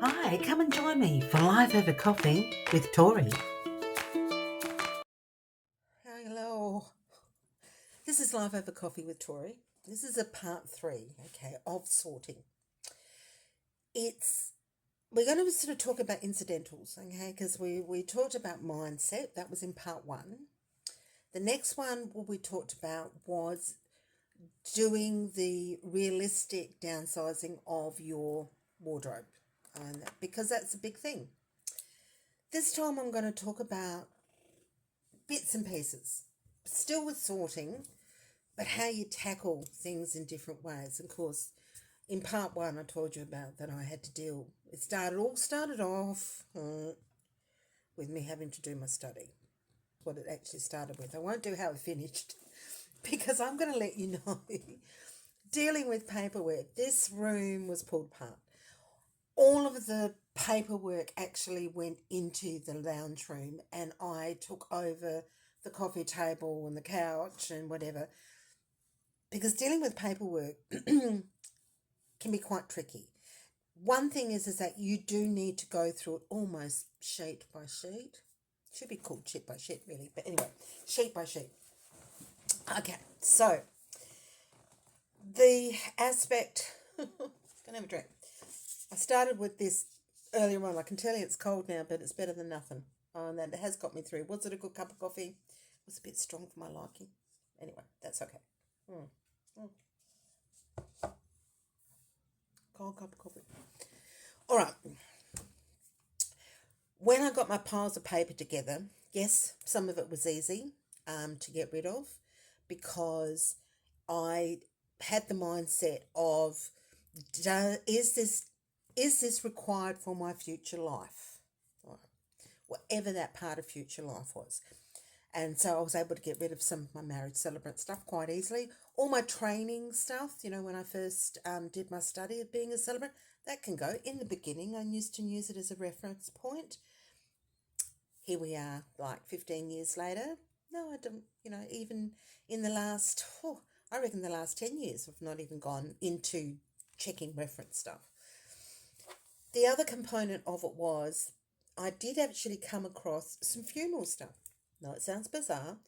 Hi, come and join me for Live Over Coffee with Torrie. Hello. This is Live Over Coffee with Torrie. This is a part 3, of sorting. We're going to sort of talk about incidentals, because we talked about mindset. That was in part 1. The next one what we talked about was doing the realistic downsizing of your wardrobe, because that's a big thing. This time I'm going to talk about bits and pieces, still with sorting, but how you tackle things in different ways. Of course, in part 1, I told you about that I had to deal. All started off with me having to do my study. What it actually started with. I won't do how it finished because I'm going to let you know. Dealing with paperwork. This room was pulled apart. All of the paperwork actually went into the lounge room, and I took over the coffee table and the couch and whatever, because dealing with paperwork can be quite tricky. One thing is that you do need to go through it almost sheet by sheet. Should be called sheet by sheet, really, but anyway, sheet by sheet. Okay, so the aspect, gonna have a drink. I started with this earlier on. I can tell you it's cold now, but it's better than nothing. And that has got me through. Was it a good cup of coffee? It was a bit strong for my liking. Anyway, that's okay. Cold cup of coffee. All right. When I got my piles of paper together, yes, some of it was easy to get rid of, because I had the mindset of, is this required for my future life? Right. Whatever that part of future life was. And so I was able to get rid of some of my marriage celebrant stuff quite easily. All my training stuff, when I first did my study of being a celebrant, that can go. In the beginning, I used to use it as a reference point. Here we are, like 15 years later. No, I don't, even in the last, I reckon the last 10 years, I've not even gone into checking reference stuff. The other component of it was I did actually come across some funeral stuff. Now, it sounds bizarre,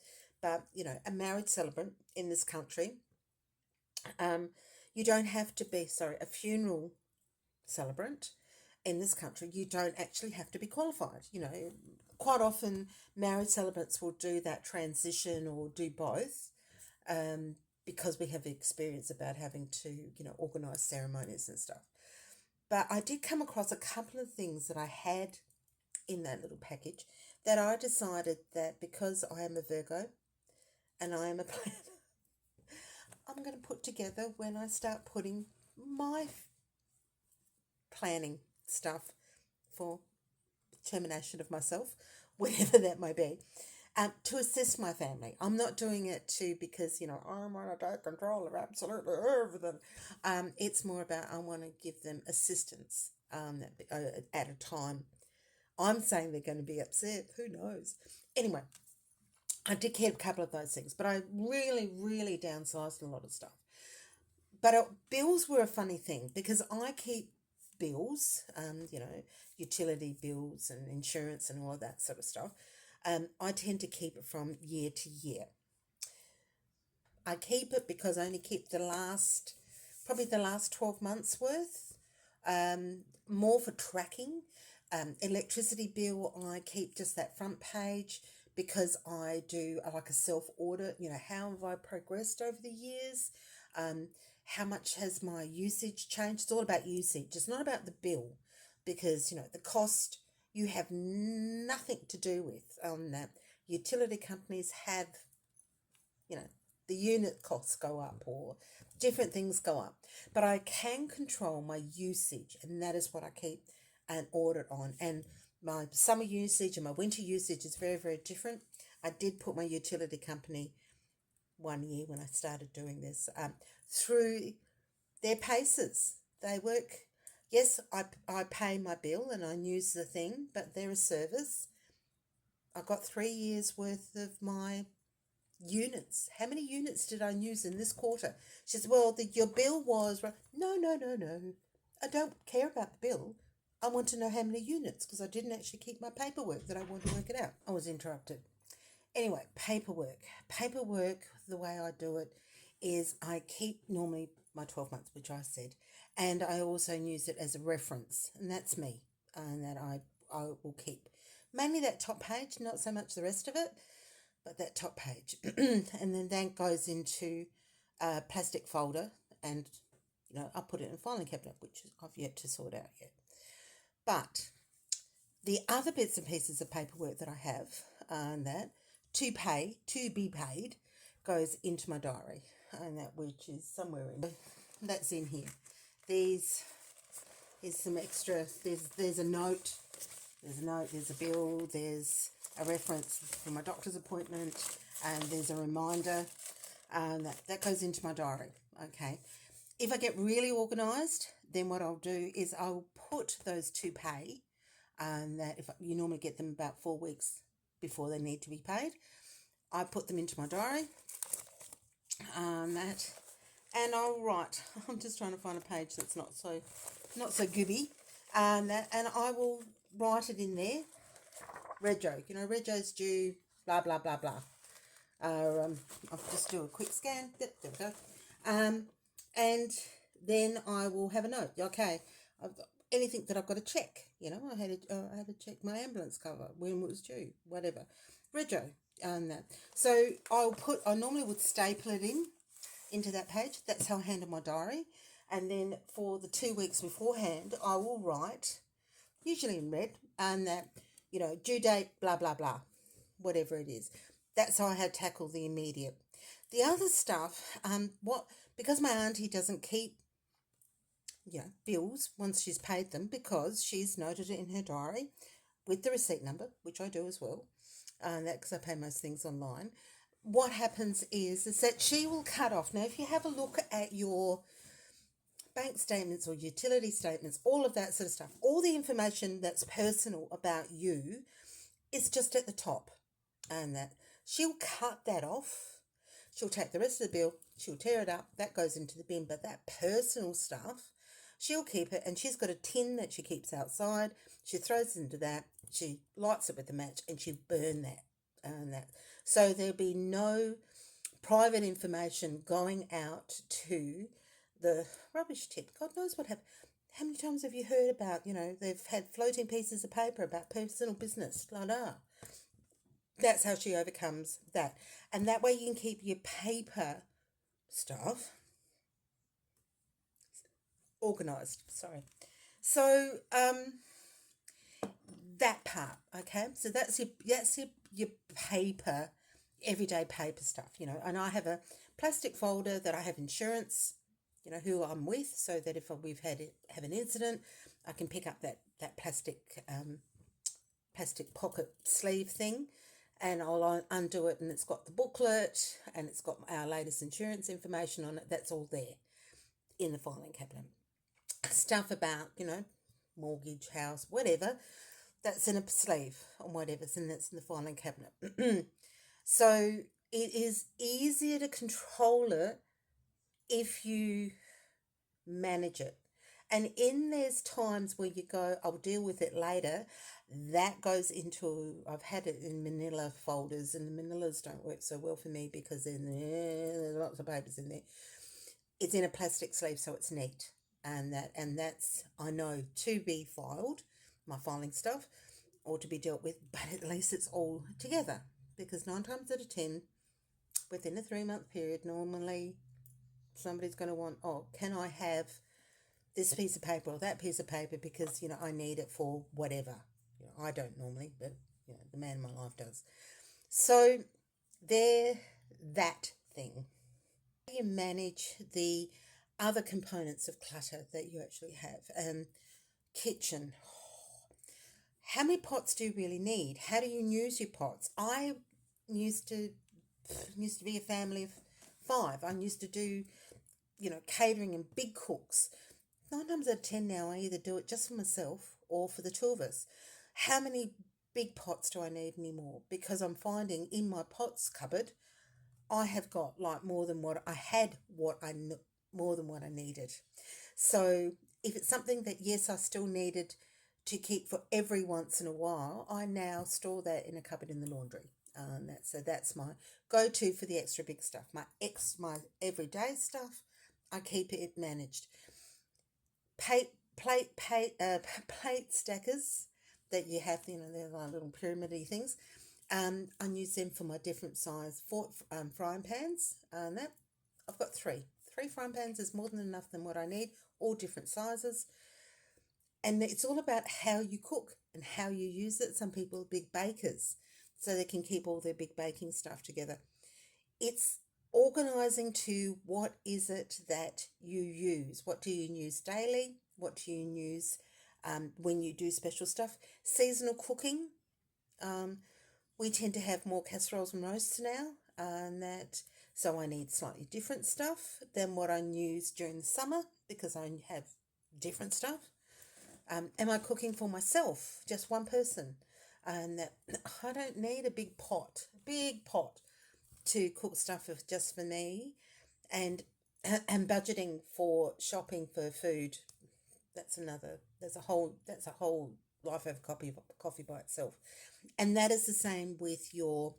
but, a married celebrant in this country, you don't have to be, a funeral celebrant in this country, you don't actually have to be qualified. Quite often married celebrants will do that transition or do both, because we have experience about having to, organise ceremonies and stuff. But I did come across a couple of things that I had in that little package that I decided that, because I am a Virgo and I am a planner, I'm going to put together when I start putting my planning stuff for termination of myself, whatever that may be, to assist my family. I'm not doing it because, I want to take control of absolutely everything. It's more about I want to give them assistance at a time. I'm saying they're going to be upset. Who knows? Anyway, I did keep a couple of those things, but I really, really downsized a lot of stuff. But bills were a funny thing, because I keep bills, utility bills and insurance and all of that sort of stuff. I tend to keep it from year to year. I keep it because I only keep probably the last 12 months worth, more for tracking. Electricity bill, I keep just that front page, because I do like a self audit. How have I progressed over the years? How much has my usage changed? It's all about usage. It's not about the bill, because the cost you have nothing to do with on that. Utility companies have, the unit costs go up or different things go up, but I can control my usage, and that is what I keep an audit on. And my summer usage and my winter usage is very, very different. I did put my utility company 1 year when I started doing this through their paces. They work. Yes, I pay my bill and I use the thing, but they're a service. I got 3 years worth of my units. How many units did I use in this quarter? She says, well, your bill was... No. I don't care about the bill. I want to know how many units because I didn't actually keep my paperwork that I wanted to work it out. I was interrupted. Anyway, paperwork. Paperwork, the way I do it is I keep normally my 12 months, which I said, and I also use it as a reference, and that's me, and that I will keep. Mainly that top page, not so much the rest of it, but that top page. And then that goes into a plastic folder, and I'll put it in a filing cabinet, which I've yet to sort out yet. But the other bits and pieces of paperwork that I have, and that to be paid, goes into my diary, and that which is somewhere in that's in here. Here's some extra. There's a note. There's a bill. There's a reference for my doctor's appointment, and there's a reminder, and that goes into my diary. Okay. If I get really organised, then what I'll do is I'll put those to pay, and that if you normally get them about 4 weeks before they need to be paid, I put them into my diary, and I'll write. I'm just trying to find a page that's not so gooby, and I will write it in there. Rego, Rego's due, blah blah blah blah. I'll just do a quick scan. There we go. And then I will have a note. Okay, I've got anything that I've got to check. I had to check my ambulance cover when it was due, whatever. Rego, that. So I normally would staple it into that page. That's how I handle my diary. And then for the 2 weeks beforehand, I will write, usually in red, and that, due date, blah, blah, blah, whatever it is. That's how I had tackled the immediate. The other stuff, because my auntie doesn't keep, bills once she's paid them, because she's noted it in her diary with the receipt number, which I do as well, that because I pay most things online. What happens is that she will cut off. Now, if you have a look at your bank statements or utility statements, all of that sort of stuff, all the information that's personal about you is just at the top, and that she'll cut that off. She'll take the rest of the bill, she'll tear it up, that goes into the bin, but that personal stuff, she'll keep it, and she's got a tin that she keeps outside. She throws it into that, she lights it with a match, and she burn that, and that. So there'll be no private information going out to the rubbish tip. God knows what have. How many times have you heard about, they've had floating pieces of paper about personal business, la la. That's how she overcomes that. And that way you can keep your paper stuff organised. Sorry. So that part, okay? So that's your paper, everyday paper stuff, and I have a plastic folder that I have insurance, who I'm with, so that if we've have an incident, I can pick up that plastic pocket sleeve thing, and I'll undo it, and it's got the booklet, and it's got our latest insurance information on it. That's all there in the filing cabinet. Stuff about, mortgage, house, whatever, that's in a sleeve or whatever's in that's in the filing cabinet. So it is easier to control it if you manage it. And there's times where you go, I'll deal with it later. That goes into, I've had it in manila folders, and the manilas don't work so well for me because there's lots of papers in there. It's in a plastic sleeve, so it's neat. And that's, I know, to be filed, my filing stuff, or to be dealt with, but at least it's all together. Because 9 times out of 10, within a 3-month period, normally somebody's going to want, can I have this piece of paper or that piece of paper because, I need it for whatever. I don't normally, but, the man in my life does. So that thing. You manage the other components of clutter that you actually have. Kitchen. How many pots do you really need? How do you use your pots? I used to be a family of 5. I used to do, catering and big cooks. 9 times out of 10 now, I either do it just for myself or for the 2 of us. How many big pots do I need anymore? Because I'm finding in my pots cupboard, I have got more than what I needed. So if it's something that, yes, I still needed to keep for every once in a while, I now store that in a cupboard in the laundry. That's my go-to for the extra big stuff. My everyday stuff, I keep it managed. Plate stackers that you have, they're like little pyramid-y things. I use them for my different size frying pans. That I've got three frying pans is more than enough than what I need, all different sizes. And it's all about how you cook and how you use it. Some people are big bakers, so they can keep all their big baking stuff together. It's organising to what is it that you use. What do you use daily? What do you use when you do special stuff? Seasonal cooking. We tend to have more casseroles and roasts now, so I need slightly different stuff than what I use during the summer because I have different stuff. Am I cooking for myself, just one person? And that I don't need a big pot to cook stuff just for me, and budgeting for shopping for food. That's a whole life over coffee by itself. And that is the same with your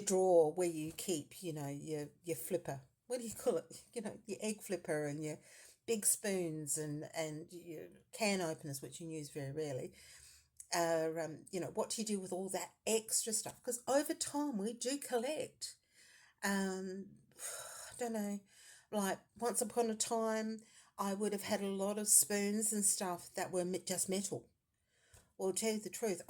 drawer where you keep, your flipper. What do you call it? Your egg flipper and your big spoons and your can openers, which you use very rarely. What do you do with all that extra stuff? Because over time we do collect. I don't know, like once upon a time I would have had a lot of spoons and stuff that were just metal. Well, to tell you the truth,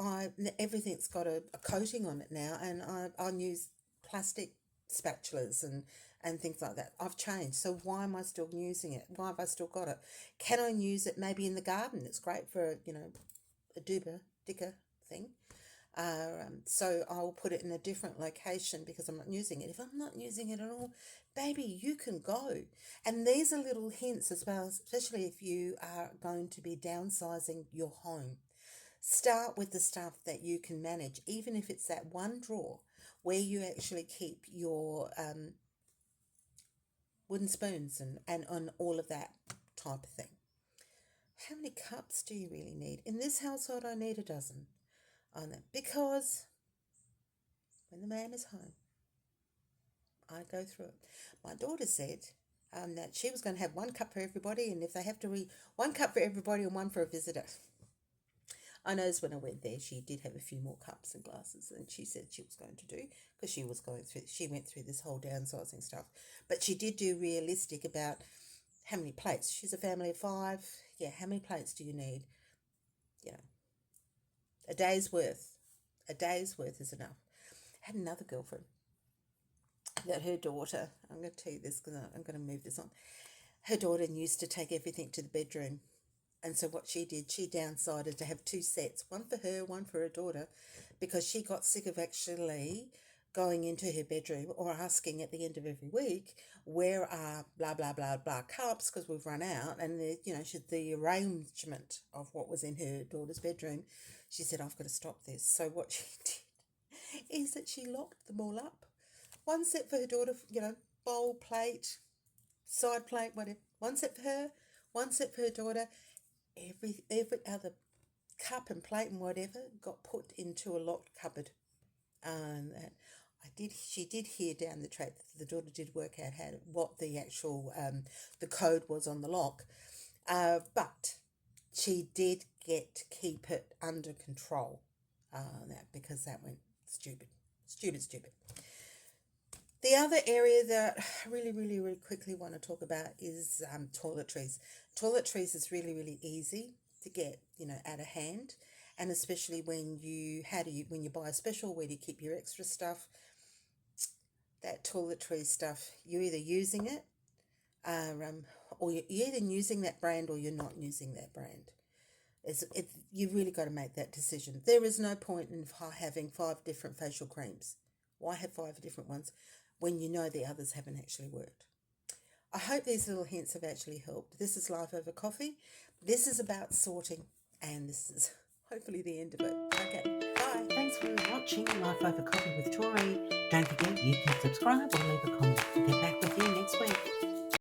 everything's got a coating on it now, and I use plastic spatulas and things like that. I've changed. So why am I still using it? Why have I still got it? Can I use it maybe in the garden? It's great for, a dicker thing. So I'll put it in a different location because I'm not using it. If I'm not using it at all, baby, you can go. And these are little hints as well, especially if you are going to be downsizing your home. Start with the stuff that you can manage, even if it's that one drawer where you actually keep your wooden spoons and on all of that type of thing. How many cups do you really need? In this household, I need a dozen. Because when the man is home, I go through it. My daughter said that she was going to have 1 cup for everybody, and if they have to read 1 cup for everybody and 1 for a visitor. I noticed when I went there, she did have a few more cups and glasses than she said she was going to do because she went through this whole downsizing stuff. But she did do realistic about how many plates. She's a family of 5. Yeah, how many plates do you need? A day's worth. A day's worth is enough. I had another girlfriend that her daughter, I'm going to tell you this because I'm going to move this on. Her daughter used to take everything to the bedroom. And so what she did, she downsized to have 2 sets, one for her, one for her daughter, because she got sick of actually going into her bedroom or asking at the end of every week, where are blah, blah, blah, blah cups, because we've run out. And, the arrangement of what was in her daughter's bedroom, she said, I've got to stop this. So what she did is that she locked them all up. 1 set for her daughter, bowl, plate, side plate, whatever. 1 set for her, 1 set for her daughter. Every other cup and plate and whatever got put into a locked cupboard. She did hear down the track that the daughter did work out what the actual the code was on the lock, but she did get to keep it under control. Because that went stupid. The other area that I really, really, really quickly want to talk about is toiletries. Toiletries is really, really easy to get, out of hand, and especially when you buy a special, where do you keep your extra stuff? That toiletry stuff, you're either using it, or you're either using that brand or you're not using that brand. You really got to make that decision. There is no point in having 5 different facial creams. Why have 5 different ones when you know the others haven't actually worked? I hope these little hints have actually helped. This is Life Over Coffee. This is about sorting, and this is hopefully the end of it. Okay, bye. Thanks for watching Life Over Coffee with Torrie. Don't forget you can subscribe or leave a comment. We'll get back with you next week.